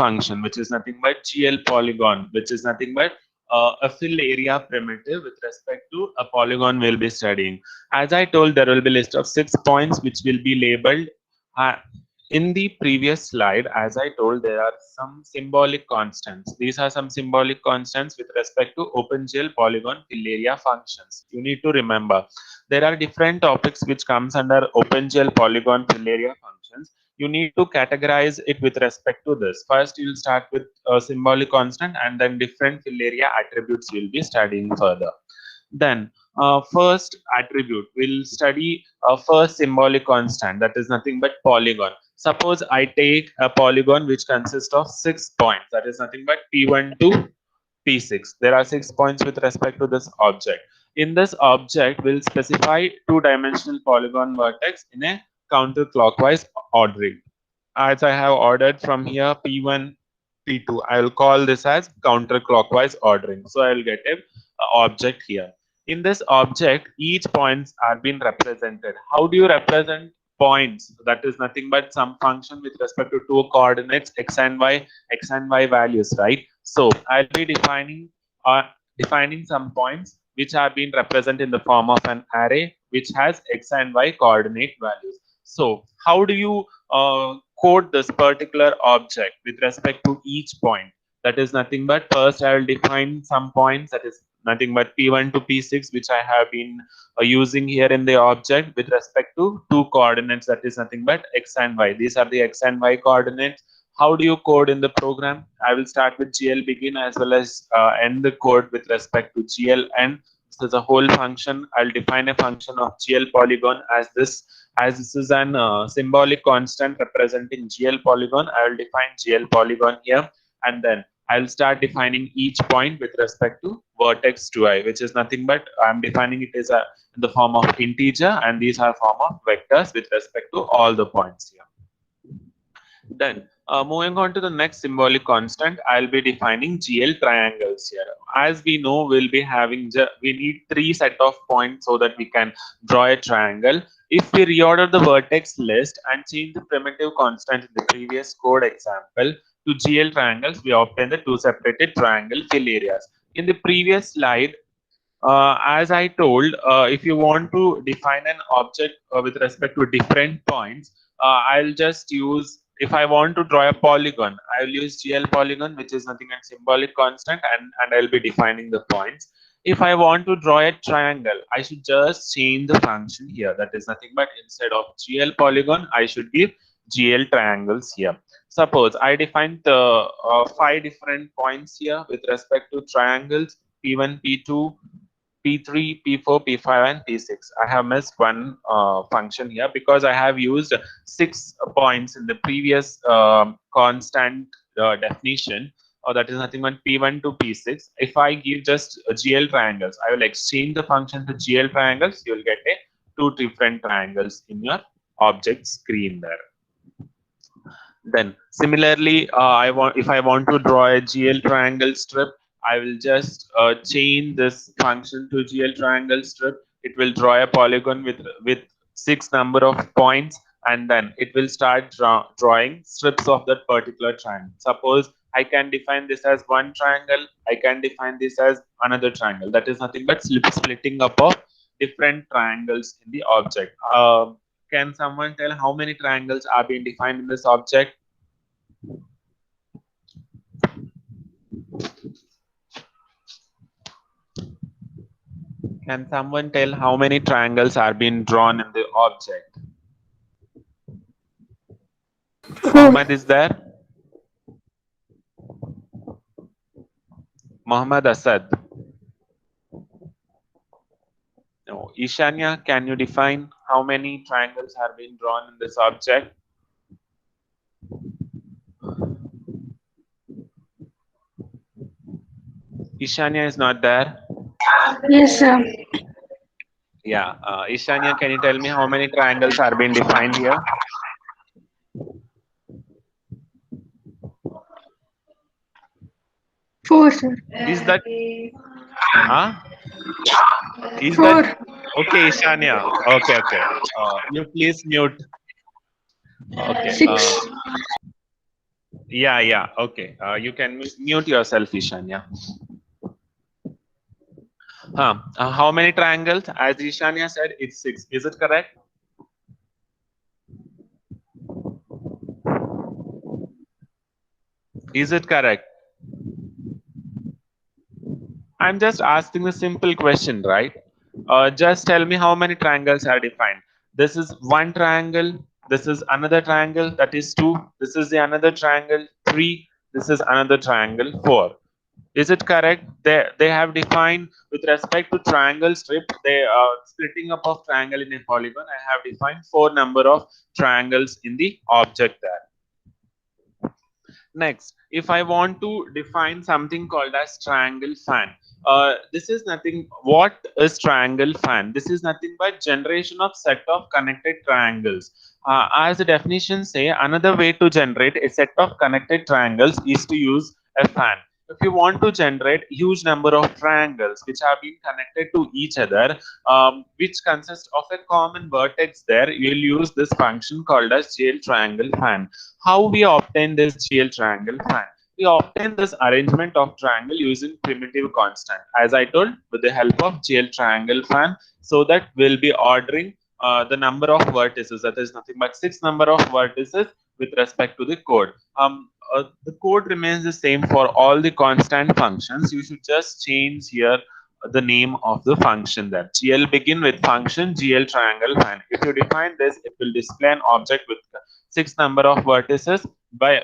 function, which is nothing but GL polygon, which is nothing but a fill area primitive with respect to a polygon we'll be studying. As I told, there will be list of 6 points which will be labeled. Uh, in the previous slide, as I told, there are some symbolic constants. These are some symbolic constants with respect to OpenGL polygon fill area functions. You need to remember there are different topics which comes under OpenGL polygon fill area functions. You need to categorize it with respect to this. First, you'll start with a symbolic constant, and then different fill area attributes you'll be studying further. Then, first attribute, we'll study a first symbolic constant, that is nothing but polygon. Suppose I take a polygon which consists of 6 points, that is nothing but P1 to P6. There are 6 points with respect to this object. In this object, we'll specify two-dimensional polygon vertex in a counterclockwise ordering. As I have ordered from here P1, P2, I will call this as counterclockwise ordering. So I will get a object here. In this object, each points are being represented. How do you represent points? That is nothing but some function with respect to two coordinates x and y values, right? So I'll be defining some points which are being represented in the form of an array which has x and y coordinate values. So how do you code this particular object with respect to each point? That is nothing but first I will define some points, that is nothing but P1 to P6, which I have been using here in the object with respect to two coordinates, that is nothing but x and y. These are the x and y coordinates. How do you code in the program? I will start with GL begin as well as end the code with respect to GL end. So the whole function, I'll define a function of GL polygon as this is an symbolic constant representing GL polygon. I will define GL polygon here, and then I'll start defining each point with respect to vertex 2i, which is nothing but I'm defining it as in the form of integer, and these are form of vectors with respect to all the points here. Then moving on to the next symbolic constant, I'll be defining GL triangles here. As we know, we'll be having, we need 3 set of points so that we can draw a triangle. If we reorder the vertex list and change the primitive constant in the previous code example to GL triangles, we obtain the two separated triangle fill areas. In the previous slide, as I told, if you want to define an object with respect to different points, I'll just use, if I want to draw a polygon, I will use GL polygon, which is nothing but symbolic constant, and I'll be defining the points. If I want to draw a triangle, I should just change the function here. That is nothing but instead of GL polygon, I should give GL triangles here. Suppose I define the 5 different points here with respect to triangles P1, P2, P3, P4, P5, and P6. I have missed one function here because I have used 6 points in the previous constant definition, or that is nothing but P1 to P6. If I give just GL triangles, I will exchange the function to GL triangles. You will get a 2 different triangles in your object screen there. Then similarly, if I want to draw a GL triangle strip, I will just change this function to GL triangle strip. It will draw a polygon with 6 number of points, and then it will start drawing strips of that particular triangle. Suppose I can define this as one triangle. I can define this as another triangle. That is nothing but splitting up of different triangles in the object. Can someone tell how many triangles are being defined in this object? Can someone tell how many triangles are being drawn in the object? Mohammed is there? Mohammed Asad. No. Ishanya, can you define how many triangles are being drawn in this object? Ishanya is not there. Yes, sir. Yeah. Ishanya, can you tell me how many triangles are being defined here? Four, sir. Is that? Huh? Is Four. that? Okay, Ishanya. Okay. You please mute. Okay. 6. Yeah. Okay. You can mute yourself, Ishan. Yeah. How many triangles? As Ishanya said, it's 6. Is it correct? Is it correct? I'm just asking a simple question, right? Just tell me how many triangles are defined. This is one triangle. This is another triangle. That is 2. This is the another triangle. 3. This is another triangle. 4. Is it correct? They have defined with respect to triangle strip. They splitting up of triangle in a polygon. I have defined 4 number of triangles in the object there. Next, if I want to define something called as triangle fan, this is nothing. What is triangle fan? This is nothing but generation of set of connected triangles. As the definition say, another way to generate a set of connected triangles is to use a fan. If you want to generate huge number of triangles which have been connected to each other, which consists of a common vertex there, you will use this function called as GL triangle fan. How we obtain this GL triangle fan? We obtain this arrangement of triangle using primitive constant. As I told, with the help of GL triangle fan, so that we'll be ordering the number of vertices. That is nothing but 6 number of vertices with respect to the code. The code remains the same for all the constant functions. You should just change here the name of the function there. GL begin with function GL triangle fan. If you define this, it will display an object with 6 number of vertices by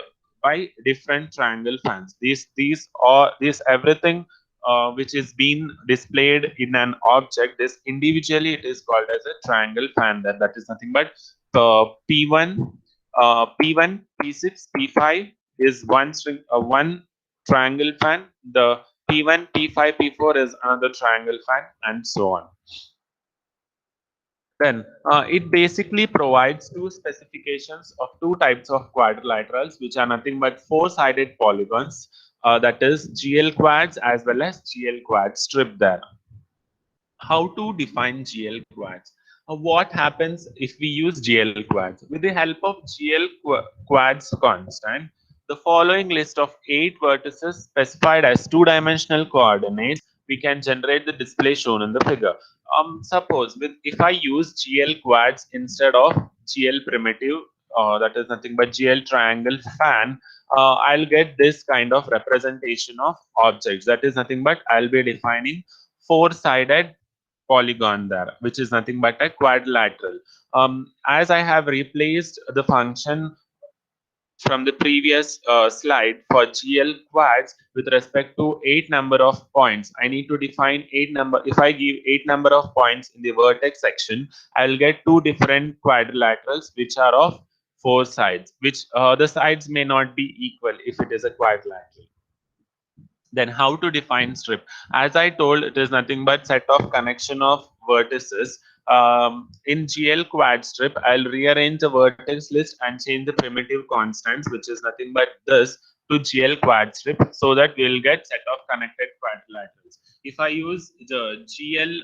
different triangle fans. These everything which is being displayed in an object. This individually it is called as a triangle fan. That is nothing but P1, P1, P6, P5 is one triangle fan. The P1, P5, P4 is another triangle fan, and so on. Then it basically provides two specifications of two types of quadrilaterals, which are nothing but four-sided polygons. That is GL quads as well as GL quad strip there. How to define GL quads? What happens if we use GL quads? With the help of GL quads constant, the following list of 8 vertices specified as two-dimensional coordinates, we can generate the display shown in the figure. Suppose if I use GL quads instead of GL primitive, that is nothing but GL triangle fan, I'll get this kind of representation of objects. That is nothing but I'll be defining four-sided polygon there, which is nothing but a quadrilateral. As I have replaced the function from the previous slide for GL quads with respect to 8 number of points, I need to define 8 number. If I give 8 number of points in the vertex section, I'll get two different quadrilaterals which are of 4 sides, which the sides may not be equal if it is a quadrilateral. Then how to define strip? As I told, it is nothing but set of connection of vertices. In GL quad strip, I'll rearrange the vertex list and change the primitive constants, which is nothing but this, to GL quad strip, so that we'll get set of connected quadrilaterals. If I use the GL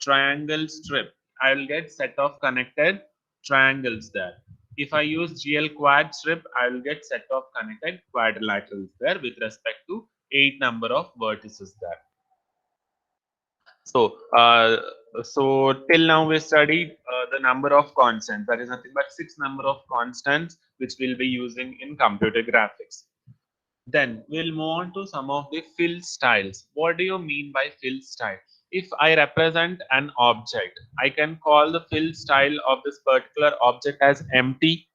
triangle strip, I'll get set of connected triangles there. If I use GL quad strip, I will get set of connected quadrilaterals there with respect to 8 number of vertices there. So till now we studied the number of constants. That is nothing but 6 number of constants which we'll be using in computer graphics. Then we'll move on to some of the fill styles. What do you mean by fill style? If I represent an object, I can call the fill style of this particular object as empty.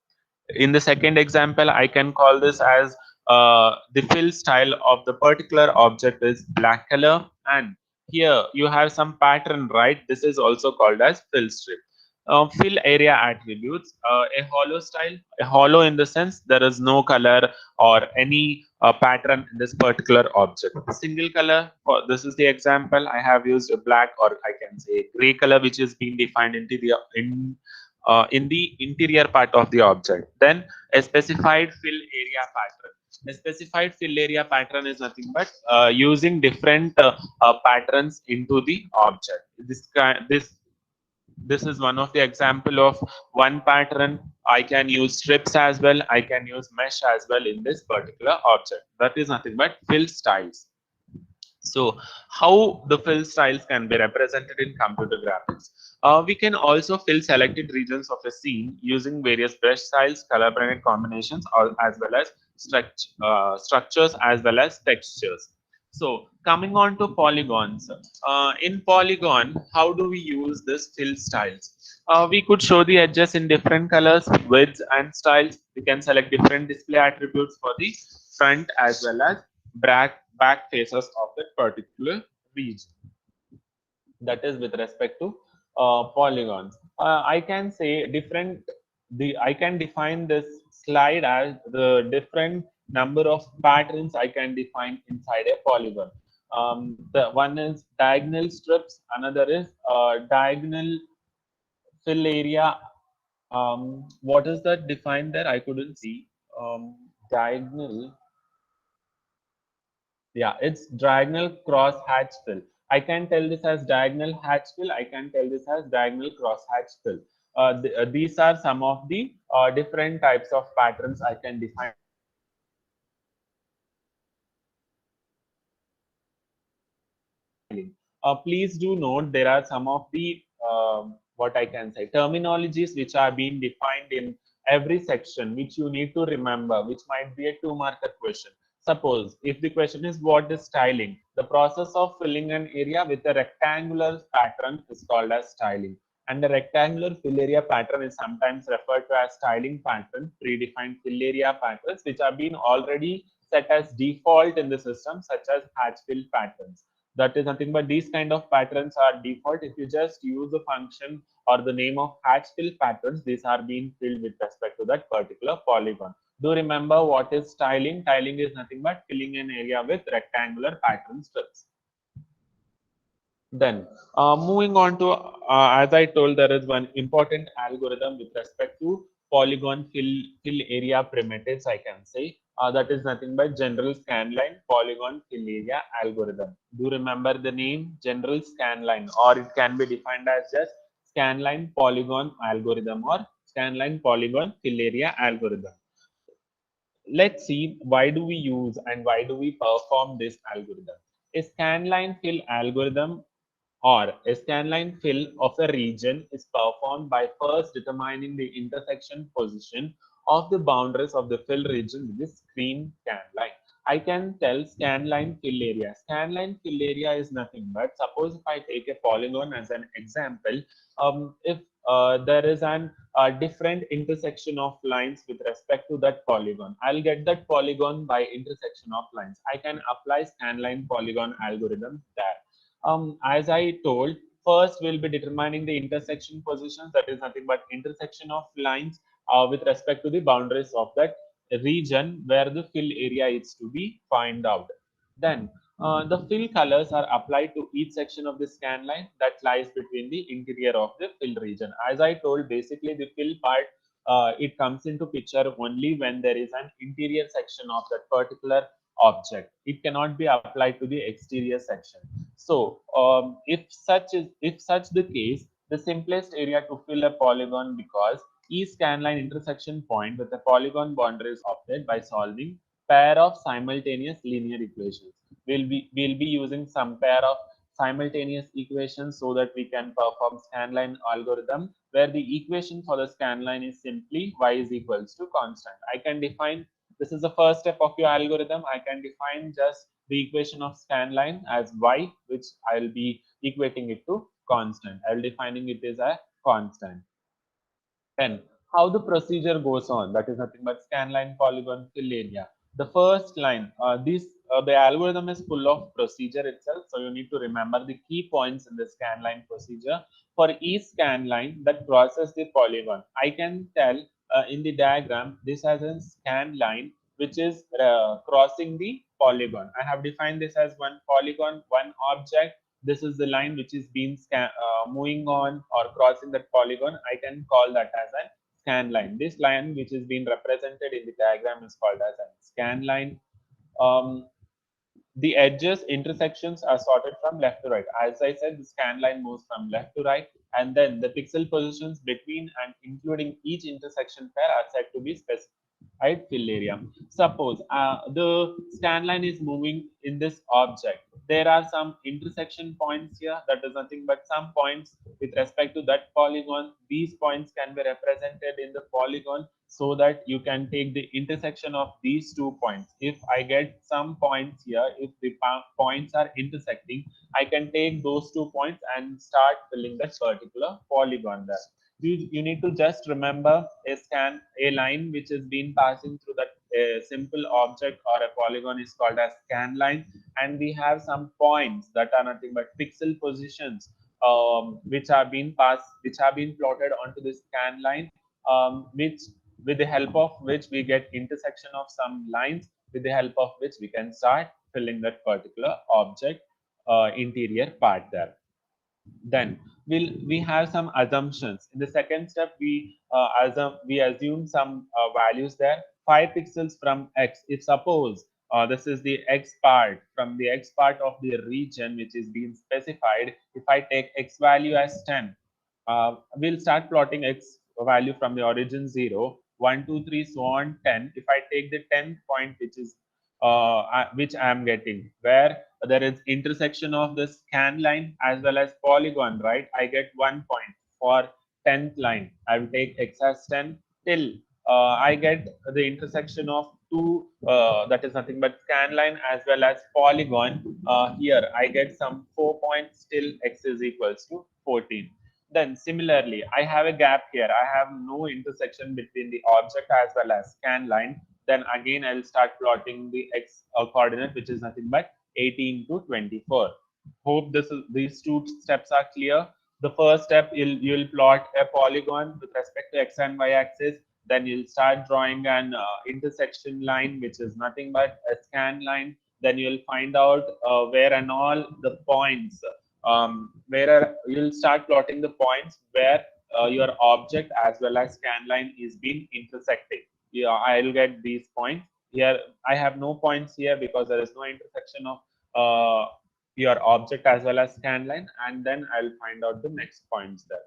In the second example, I can call this as the fill style of the particular object is black color, and here you have some pattern, right? This is also called as fill strip. Fill area attributes, a hollow style, a hollow in the sense there is no color or any pattern in this particular object. Single color, for this is the example, I have used a black, or I can say gray color, which is being defined into the in the interior part of the object. Then a specified fill area pattern. A specified fill area pattern is nothing but using different patterns into the object. This This is one of the example of one pattern. I can use strips as well. I can use mesh as well in this particular object. That is nothing but fill styles. So, how the fill styles can be represented in computer graphics? We can also fill selected regions of a scene using various brush styles, color palette combinations, as well as structures as well as textures. So, coming on to polygons. In Polygon, how do we use this fill styles? We could show the edges in different colors, widths, and styles. We can select different display attributes for the front as well as back faces of that particular region. That is with respect to polygons. I can say different. I can define this slide as the different number of patterns I can define inside a polygon. The one is diagonal strips, another is diagonal fill area. What is that defined there? I couldn't see. Diagonal. Yeah, it's diagonal cross hatch fill. I can tell this as diagonal hatch fill. I can tell this as diagonal cross hatch fill. These are some of the different types of patterns I can define. Please do note there are some of the what I can say terminologies which are being defined in every section, which you need to remember, which might be a 2-marker question. Suppose if the question is what is styling, the process of filling an area with a rectangular pattern is called as styling. And the rectangular fill area pattern is sometimes referred to as styling pattern, predefined fill area patterns, which are being already set as default in the system, such as hatch fill patterns. That is nothing but these kind of patterns are default. If you just use the function or the name of hatch fill patterns, these are being filled with respect to that particular polygon. Do remember what is tiling. Tiling is nothing but filling an area with rectangular pattern strips. Then moving on to, as I told, there is one important algorithm with respect to polygon fill area primitives, I can say. That is nothing but general scanline polygon fill area algorithm. Do remember the name general scanline, or it can be defined as just scanline polygon algorithm or scanline polygon fill area algorithm. Let's see why do we use and why do we perform this algorithm. A scanline fill algorithm or a scanline fill of a region is performed by first determining the intersection position of the boundaries of the fill region with the screen scan line. I can tell scanline fill area. Scanline fill area is nothing but, suppose if I take a polygon as an example, if there is an different intersection of lines with respect to that polygon, I'll get that polygon by intersection of lines. I can apply scanline polygon algorithm there. As I told, first we'll be determining the intersection positions, that is nothing but intersection of lines with respect to the boundaries of that region where the fill area is to be found out. Then the fill colors are applied to each section of the scan line that lies between the interior of the fill region. As I told, basically the fill part, it comes into picture only when there is an interior section of that particular object. It cannot be applied to the exterior section. So if such the case, the simplest area to fill a polygon, because each scanline intersection point with a polygon boundary is obtained by solving pair of simultaneous linear equations. We'll be using some pair of simultaneous equations so that we can perform scanline algorithm, where the equation for the scanline is simply y is equals to constant. I can define, this is the first step of your algorithm. I can define just the equation of scanline as y, which I'll be equating it to constant. I'll defining it as a constant. Then how the procedure goes on, that is nothing but scanline polygon fill area. The first line, the algorithm is full of procedure itself, so you need to remember the key points in the scanline procedure. For each scanline that crosses the polygon, I can tell in the diagram this has a scan line which is crossing the polygon. I have defined this as one polygon, one object. This is the line which is being moving on or crossing that polygon. I can call that as a scan line. This line which is being represented in the diagram is called as a scan line. Um, the edges intersections are sorted from left to right. As I said, the scan line moves from left to right, and then the pixel positions between and including each intersection pair are said to be specified fill area. Suppose the scan line is moving in this object. There are some intersection points here, that is nothing but some points with respect to that polygon. These points can be represented in the polygon so that you can take the intersection of these 2 points. If I get some points here, if the points are intersecting, I can take those 2 points and start filling that particular polygon there. You need to just remember a line which has been passing through that simple object or a polygon is called as scan line, and we have some points that are nothing but pixel positions, which have been plotted onto the scan line, which with the help of which we get intersection of some lines, with the help of which we can start filling that particular object interior part there. Then we have some assumptions. In the second step, we assume some values there. 5 pixels from x. If suppose this is the x part, from the x part of the region which is being specified, if I take x value as 10, we'll start plotting x value from the origin 0, 1, 2, 3, so on 10. If I take the 10th point, which I am getting, where there is intersection of the scan line as well as polygon, right? I get 1 point for 10th line. I will take x as 10 till I get the intersection of two, that is nothing but scan line as well as polygon. Here I get some 4 points till x is equals to 14. Then similarly, I have a gap here. I have no intersection between the object as well as scan line. Then again, I'll start plotting the x coordinate, which is nothing but 18 to 24. Hope these two steps are clear. The first step, you'll plot a polygon with respect to x and y axis. Then you'll start drawing an intersection line, which is nothing but a scan line. Then you'll find out where and all the points, where you'll start plotting the points where your object as well as scan line is being intersecting. Yeah, I'll get these points here. I have no points here because there is no intersection of your object as well as scan line, and then I'll find out the next points there.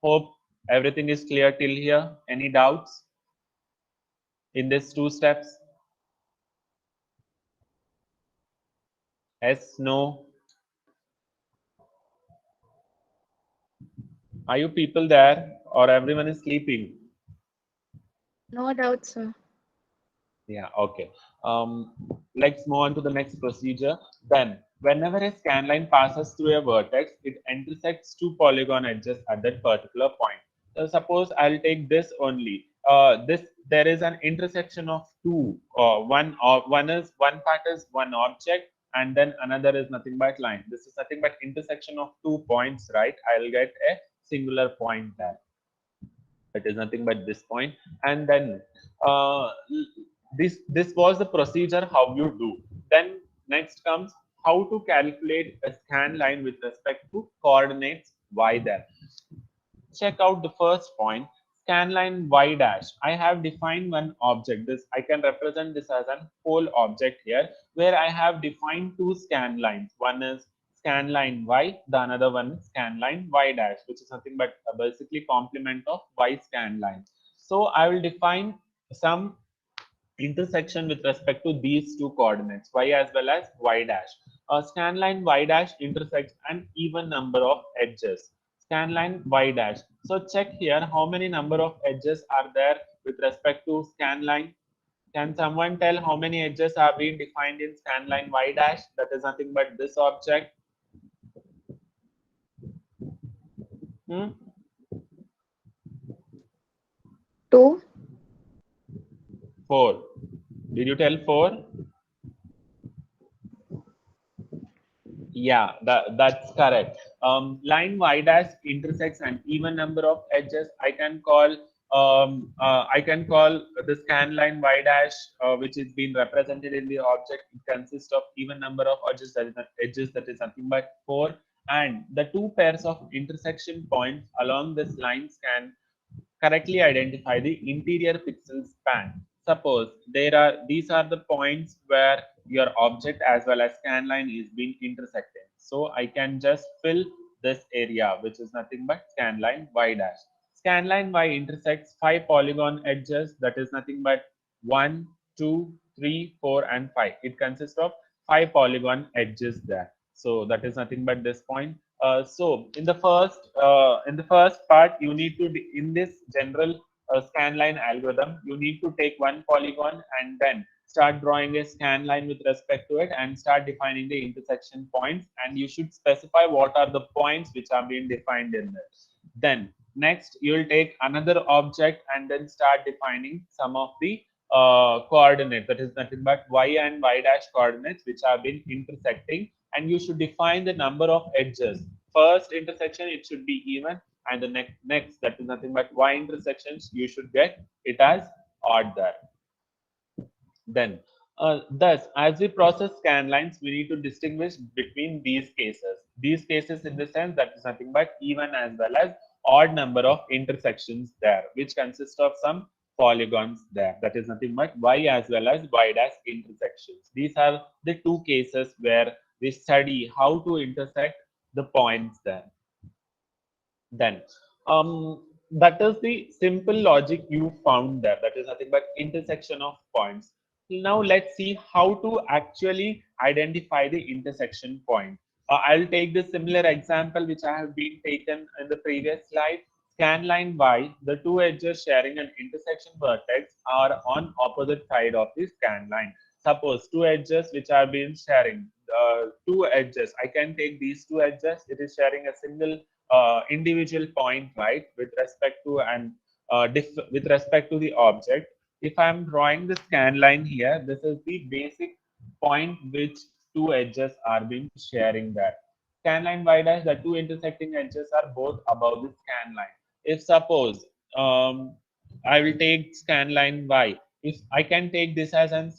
Hope everything is clear till here. Any doubts in these two steps? Yes, no? Are you people there or everyone is sleeping? No doubt, sir. Yeah, okay. Let's move on to the next procedure. Then, whenever a scan line passes through a vertex, it intersects two polygon edges at that particular point. So suppose I'll take this only. There is an intersection of two. One part is one object, and then another is nothing but line. This is nothing but intersection of 2 points, right? I'll get a singular point there. It is nothing but this point, and then this was the procedure how you do. Then next comes how to calculate a scan line with respect to coordinates y there. Check out the first point, scan line y dash. I have defined one object. I can represent this as an whole object here, where I have defined two scan lines. One is scan line y, the another one is scan line y dash, which is nothing but basically complement of y scan line. So I will define some intersection with respect to these two coordinates, y as well as y dash. Scan line y dash intersects an even number of edges. Scan line y dash. So check here how many number of edges are there with respect to scan line. Can someone tell how many edges are being defined in scan line y dash? That is nothing but this object. 2. 4. Did you tell 4? Yeah, that's correct. Line y dash intersects an even number of edges. I can call the scan line y dash, which is being represented in the object. It consists of even number of edges, that is nothing but 4, and the two pairs of intersection points along this lines can correctly identify the interior pixel span. Suppose these are the points where your object as well as scan line is being intersecting. So I can just fill this area, which is nothing but scan line y dash. Scan line y intersects 5 polygon edges, that is nothing but 1, 2, 3, 4, and 5. It consists of 5 polygon edges there. So that is nothing but this point. So in the first part, you need to in this general scan line algorithm, you need to take one polygon and then start drawing a scan line with respect to it and start defining the intersection points, and you should specify what are the points which are being defined in there. Then next you will take another object and then start defining some of the coordinate, that is nothing but y and y dash coordinates which have been intersecting, and you should define the number of edges. First intersection it should be even, and the next that is nothing but y intersections you should get it as odd there. Then, thus, as we process scan lines, we need to distinguish between these cases. These cases, in the sense that is nothing but even as well as odd number of intersections there, which consist of some polygons there. That is nothing but y as well as y dash intersections. These are the two cases where we study how to intersect the points there. Then, that is the simple logic you found there. That is nothing but intersection of points. Now let's see how to actually identify the intersection point. I'll take the similar example which I have been taken in the previous slide. Scan line Y, the two edges sharing an intersection vertex are on opposite side of the scan line. Suppose two edges which are being sharing, two edges. I can take these two edges. It is sharing a single individual point, right, with respect to with respect to the object. If I'm drawing the scan line here, this is the basic point which two edges are being sharing there. Scan line y dash, the two intersecting edges are both above the scan line. If suppose I will take scan line y, if I can take this as an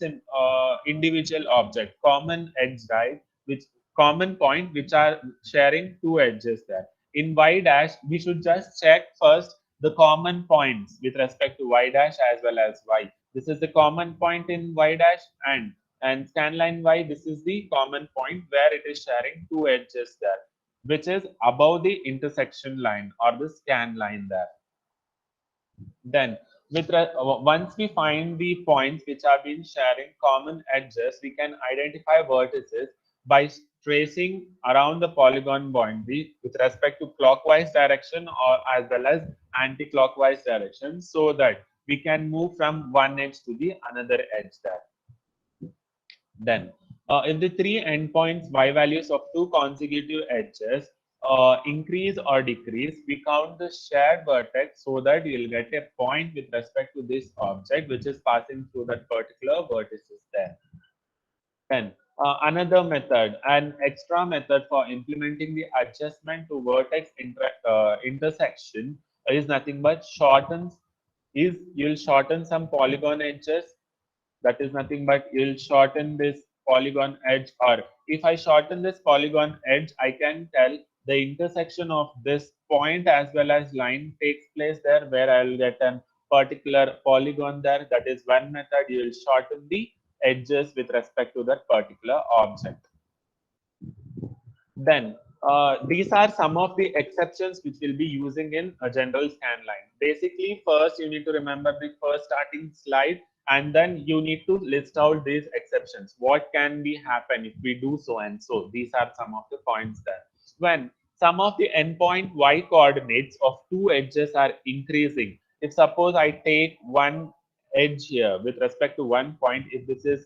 individual object, common edge, right, which common point which are sharing two edges there. In y dash, we should just check first the common points with respect to y dash as well as y. This is the common point in y dash, and scan line y, this is the common point where it is sharing two edges there, which is above the intersection line or the scan line there. Then, once we find the points which have been sharing common edges, we can identify vertices by tracing around the polygon boundary with respect to clockwise direction or as well as anti-clockwise direction, so that we can move from one edge to the another edge there. Then, if the three endpoints y values of two consecutive edges increase or decrease, we count the shared vertex so that you'll get a point with respect to this object which is passing through that particular vertices there. Then, another method, an extra method for implementing the adjustment to vertex intersection is nothing but you'll shorten some polygon edges. That is nothing but you'll shorten this polygon edge, or if I shorten this polygon edge, I can tell the intersection of this point as well as line takes place there, where I'll get a particular polygon there. That is one method. You will shorten the edges with respect to that particular object. Then these are some of the exceptions which we'll be using in a general scan line. Basically, first you need to remember the first starting slide, and then you need to list out these exceptions. What can be happen if we do so and so? These are some of the points there. When some of the endpoint y coordinates of two edges are increasing, if suppose I take one edge here with respect to one point, if this is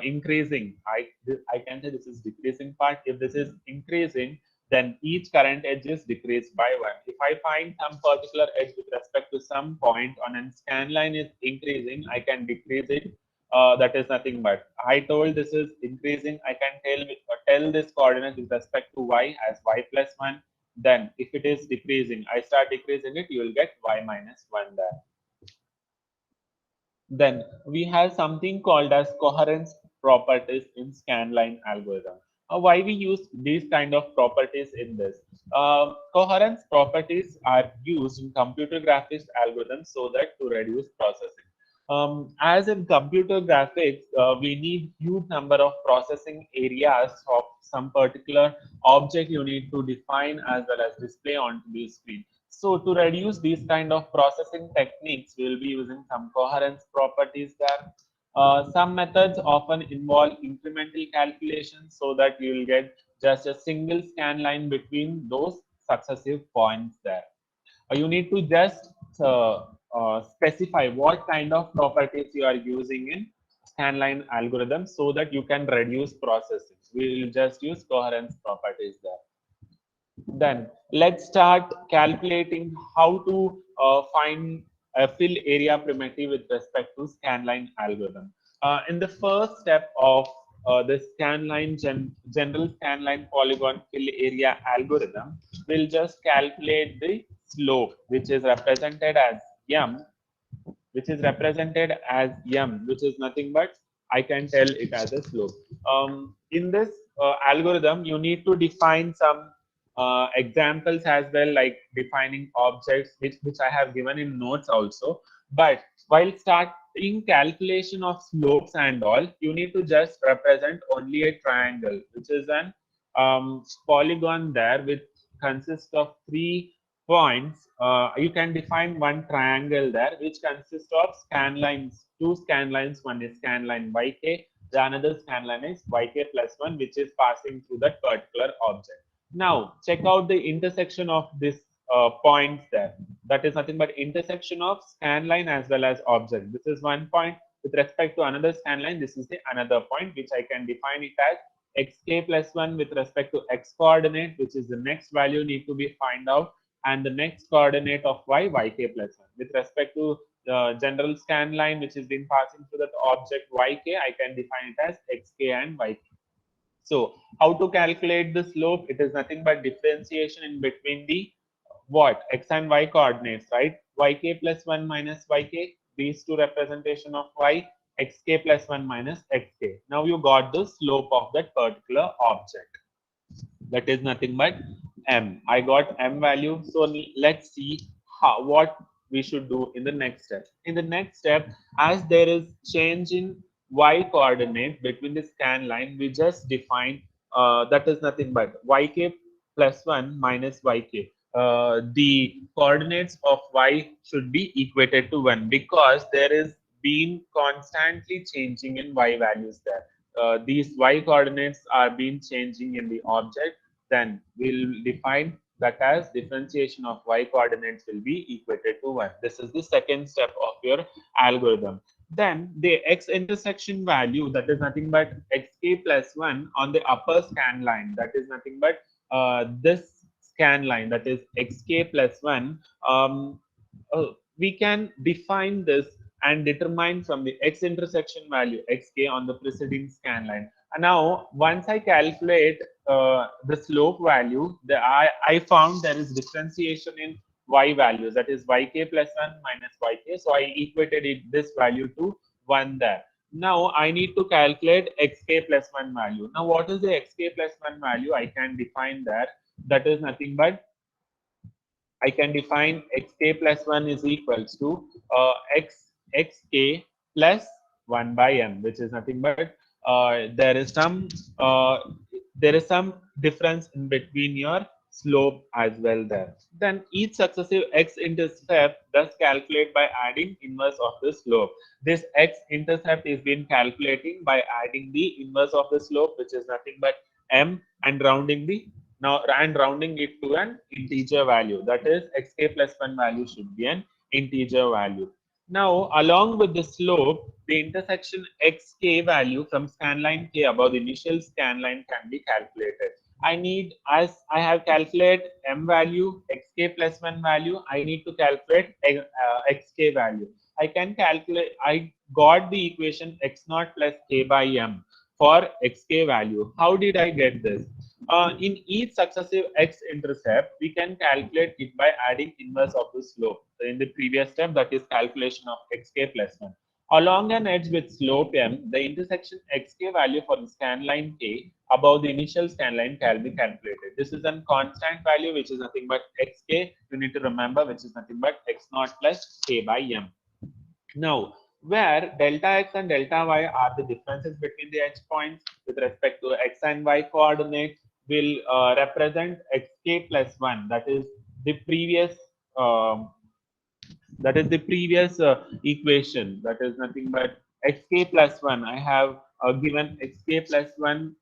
increasing, I can say this is decreasing part. If this is increasing, then each current edge is decreased by one. If I find some particular edge with respect to some point on a scan line is increasing, I can decrease it. That is nothing but I told this is increasing. I can tell this coordinate with respect to y as y plus 1. Then if it is decreasing, I start decreasing it, you will get y minus 1 there. Then we have something called as coherence properties in scanline algorithm. Why we use these kind of properties in this? Coherence properties are used in computer graphics algorithms so that to reduce processing. As in computer graphics, we need huge number of processing areas of some particular object you need to define as well as display onto the screen. So to reduce these kind of processing techniques, we will be using some coherence properties there. Some methods often involve incremental calculations so that you will get just a single scan line between those successive points there. You need to just specify what kind of properties you are using in scanline algorithm so that you can reduce processing. We will just use coherence properties there. Then let's start calculating how to find a fill area primitive with respect to scanline algorithm. In the first step of the general scanline polygon fill area algorithm, we'll just calculate the slope, which is represented as m, which is nothing but I can tell it as a slope. In this algorithm, you need to define some examples as well, like defining objects, which I have given in notes also. But while starting calculation of slopes and all, you need to just represent only a triangle, which is an polygon there, which consists of 3 points. You can define one triangle there, which consists of scan lines, two scan lines. One is scan line yk, the another scan line is yk plus 1, which is passing through that particular object. Now, check out the intersection of this points there. That is nothing but intersection of scan line as well as object. This is one point. With respect to another scan line, this is the another point, which I can define it as xk plus 1 with respect to x coordinate, which is the next value need to be find out, and the next coordinate of yk plus 1. With respect to the general scan line, which is been passing through that object yk, I can define it as xk and yk. So how to calculate the slope? It is nothing but differentiation in between the what x and y coordinates, right? Yk plus 1 minus yk, these two representation of y, xk plus 1 minus xk. Now you got the slope of that particular object. That is nothing but m. I got m value. So let's see what we should do in the next step. In the next step, as there is change in y coordinate between the scan line, we just define that is nothing but yk plus 1 minus yk. The coordinates of y should be equated to 1 because there is been constantly changing in y values there. These y coordinates are being changing in the object, then we'll define that as differentiation of y coordinates will be equated to 1. This is the second step of your algorithm. Then the x intersection value, that is nothing but xk plus 1 on the upper scan line, that is nothing but this scan line, that is xk plus 1. We can define this and determine from the x intersection value xk on the preceding scan line. And now once I calculate the slope value, I found there is differentiation in y values, that is yk plus 1 minus yk. So I equated this value to 1 there. Now I need to calculate xk plus 1 value. Now what is the xk plus 1 value? I can define that. That is nothing but I can define xk plus 1 is equals to xk plus 1 by m, which is nothing but uh, there is some difference in between your slope as well there. Then each successive x-intercept thus calculate by adding inverse of the slope. This x-intercept is being calculating by adding the inverse of the slope, which is nothing but m, and rounding it to an integer value, that is xk plus 1 value should be an integer value. Now along with the slope, the intersection xk value from scanline k above the initial scanline can be calculated. As I have calculated m value, xk plus 1 value, I need to calculate xk value. I got the equation x naught plus k by m for xk value. How did I get this? In each successive x-intercept, we can calculate it by adding inverse of the slope. So in the previous step, that is calculation of xk plus 1. Along an edge with slope m, the intersection xk value for the scan line k above the initial scan line can be calculated. This is a constant value, which is nothing but xk. You need to remember, which is nothing but x naught plus k by m. Now, where delta x and delta y are the differences between the edge points with respect to x and y coordinates will represent xk plus 1. Um, that is the previous equation. That is nothing but xk plus 1. I have given xk plus 1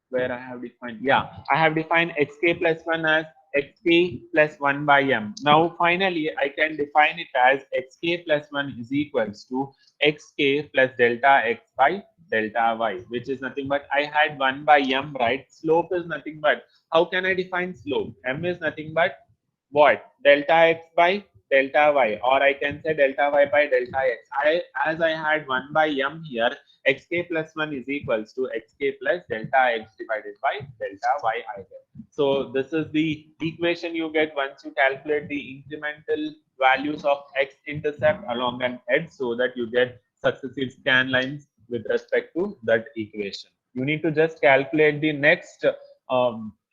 where I have defined, yeah, I have defined xk plus 1 as xk plus 1 by m. Now, finally, I can define it as xk plus 1 is equals to xk plus delta x by delta y, which is nothing but I had 1 by m, right? Slope is nothing but, how can I define slope? M is nothing but what? Delta x by delta y, or I can say delta y by delta x. As I had 1 by m here, xk plus 1 is equals to xk plus delta x divided by delta y either. So this is the equation you get once you calculate the incremental values of x-intercept along an edge, so that you get successive scan lines with respect to that equation. You need to just calculate the next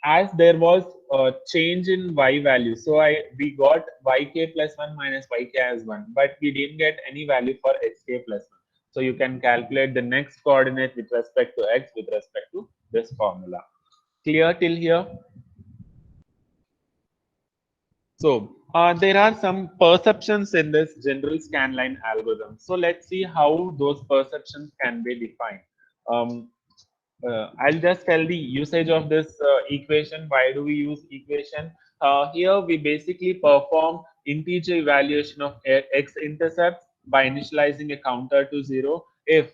as there was a change in y value. So we got yk plus 1 minus yk as 1, but we didn't get any value for xk plus 1. So you can calculate the next coordinate with respect to x with respect to this formula. Clear till here? So there are some perceptions in this general scanline algorithm. So let's see how those perceptions can be defined. Um, I'll just tell the usage of this equation. Why do we use equation? Here we basically perform integer evaluation of x-intercepts by initializing a counter to 0. If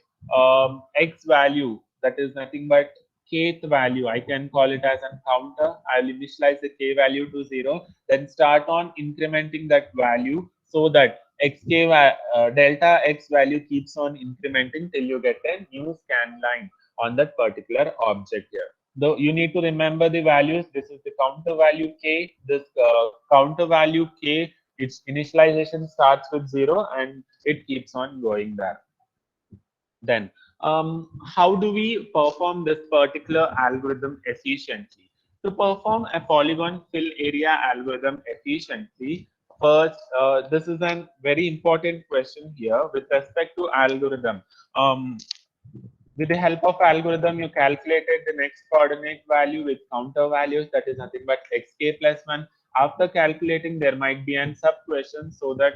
x value, that is nothing but kth value, I can call it as a counter. I'll initialize the k value to 0, then start on incrementing that value so that delta x value keeps on incrementing till you get a new scan line on that particular object here. Though you need to remember the values. This is the counter value k. This counter value k, its initialization starts with 0 and it keeps on going there. Then, how do we perform this particular algorithm efficiently? To perform a polygon fill area algorithm efficiently, first, this is a very important question here with respect to algorithm. With the help of algorithm, you calculated the next coordinate value with counter values, that is nothing but xk plus 1. After calculating, there might be an sub question, so that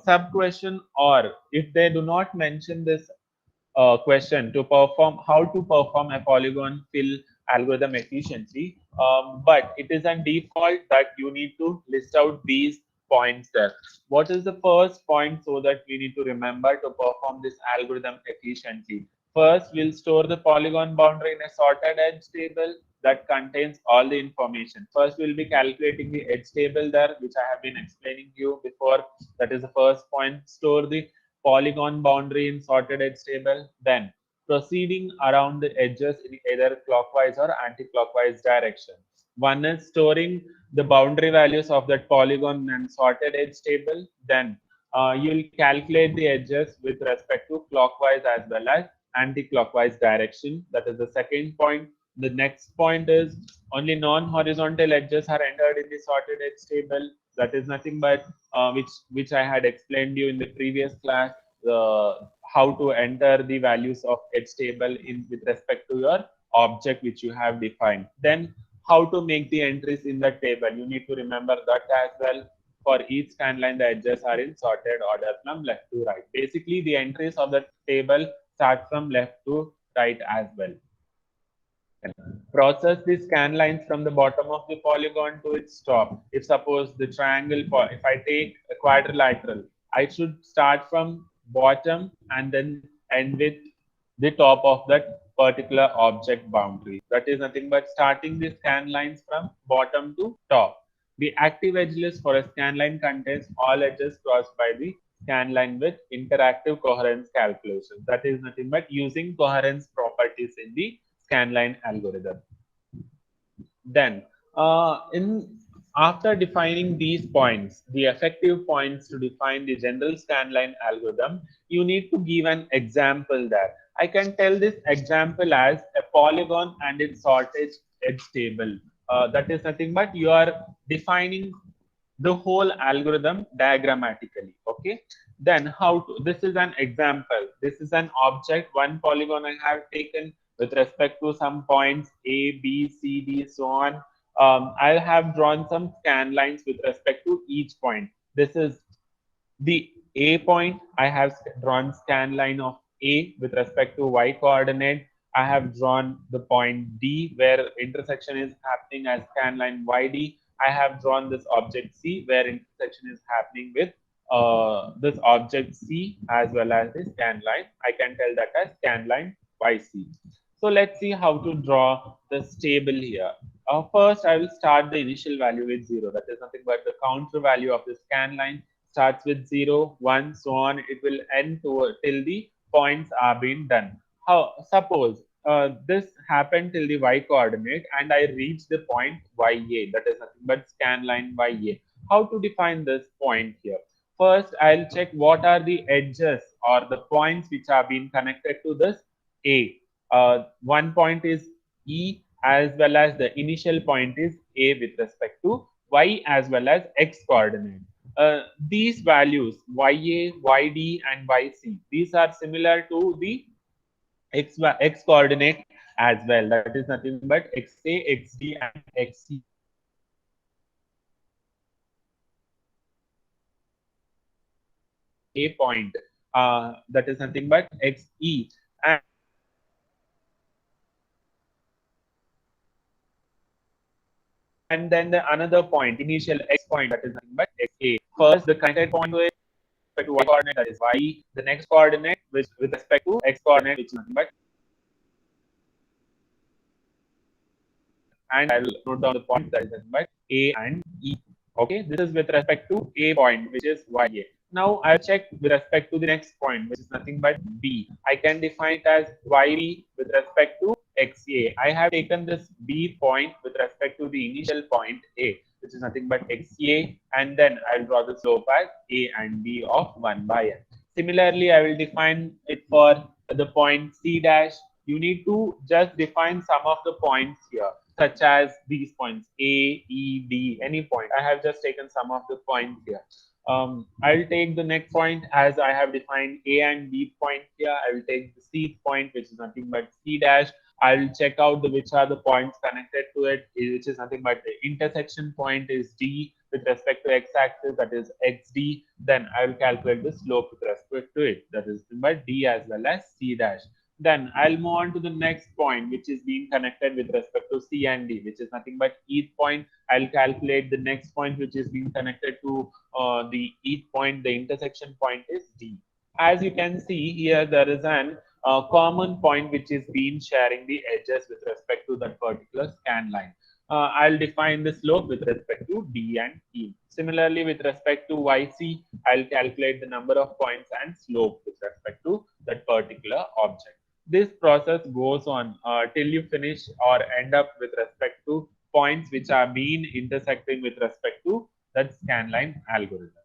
sub question, or if they do not mention this question to perform how to perform a polygon fill algorithm efficiently, but it is a default that you need to list out these points there. What is the first point so that we need to remember to perform this algorithm efficiently? First, we'll store the polygon boundary in a sorted edge table that contains all the information. First, we'll be calculating the edge table there, which I have been explaining to you before. That is the first point. Store the polygon boundary in sorted edge table. Then, proceeding around the edges in either clockwise or anti-clockwise direction. One is storing the boundary values of that polygon and sorted edge table. Then you'll calculate the edges with respect to clockwise as well as anti-clockwise direction. That is the second point. The next point is only non-horizontal edges are entered in the sorted edge table. That is nothing but which I had explained you in the previous class, how to enter the values of edge table in with respect to your object which you have defined. Then how to make the entries in the table. You need to remember that as well. For each scan line, the edges are in sorted order from left to right. Basically, the entries of the table start from left to right as well. Process the scan lines from the bottom of the polygon to its top. If suppose the triangle, if I take a quadrilateral, I should start from bottom and then end with the top of that particular object boundary. That is nothing but starting the scan lines from bottom to top. The active edge list for a scan line contains all edges crossed by the scan line with interactive coherence calculation. That is nothing but using coherence properties in the scanline algorithm. Then, after defining these points, the effective points to define the general scanline algorithm, you need to give an example there. I can tell this example as a polygon and its sorted edge table. That is nothing but you are defining the whole algorithm diagrammatically. Okay. Then how to, this is an example. This is an object, one polygon I have taken with respect to some points A, B, C, D, so on. I have drawn some scan lines with respect to each point. This is the A point. I have drawn scan line of A with respect to y coordinate. I have drawn the point D where intersection is happening as scan line YD. I have drawn this object C where intersection is happening with this object C as well as the scan line. I can tell that as scan line YC. So let's see how to draw the table here. First, I will start the initial value with 0. That is nothing but the counter value of the scan line starts with 0, 1, so on. It will end till the points are being done. How, suppose this happened till the y coordinate and I reach the point YA. That is nothing but scan line YA. How to define this point here? First, I'll check what are the edges or the points which are being connected to this A. One point is E as well as the initial point is A with respect to Y as well as X coordinate. These values YA, YD and YC, these are similar to the X coordinate as well. That is nothing but XA, XD and XC. A point, that is nothing but XE. And then the another point, initial X point, that is nothing but XA. First, the connected point with respect to Y coordinate, that is Y. The next coordinate, which with respect to X coordinate, which is nothing but, and I'll note down the points that is nothing but A and E. Okay, this is with respect to A point, which is YA. Now I'll check with respect to the next point, which is nothing but B. I can define it as YB with respect to XA. I have taken this B point with respect to the initial point A, which is nothing but XA, and then I'll draw the slope as A and B of 1 by n. Similarly, I will define it for the point C dash. You need to just define some of the points here, such as these points A, E, D, any point. I have just taken some of the points here. I'll take the next point as I have defined A and B point here. I will take the C point, which is nothing but C dash. I'll check out which are the points connected to it, which is nothing but the intersection point is D with respect to x-axis, that is XD. Then I will calculate the slope with respect to it, that is by D as well as C dash. Then I'll move on to the next point, which is being connected with respect to C and D, which is nothing but ETH point. I'll calculate the next point, which is being connected to the ETH point. The intersection point is D. As you can see here, there is an common point which is being sharing the edges with respect to that particular scan line. I'll define the slope with respect to D and E. Similarly, with respect to YC, I'll calculate the number of points and slope with respect to that particular object. This process goes on till you finish or end up with respect to points which are being intersecting with respect to that scanline algorithm.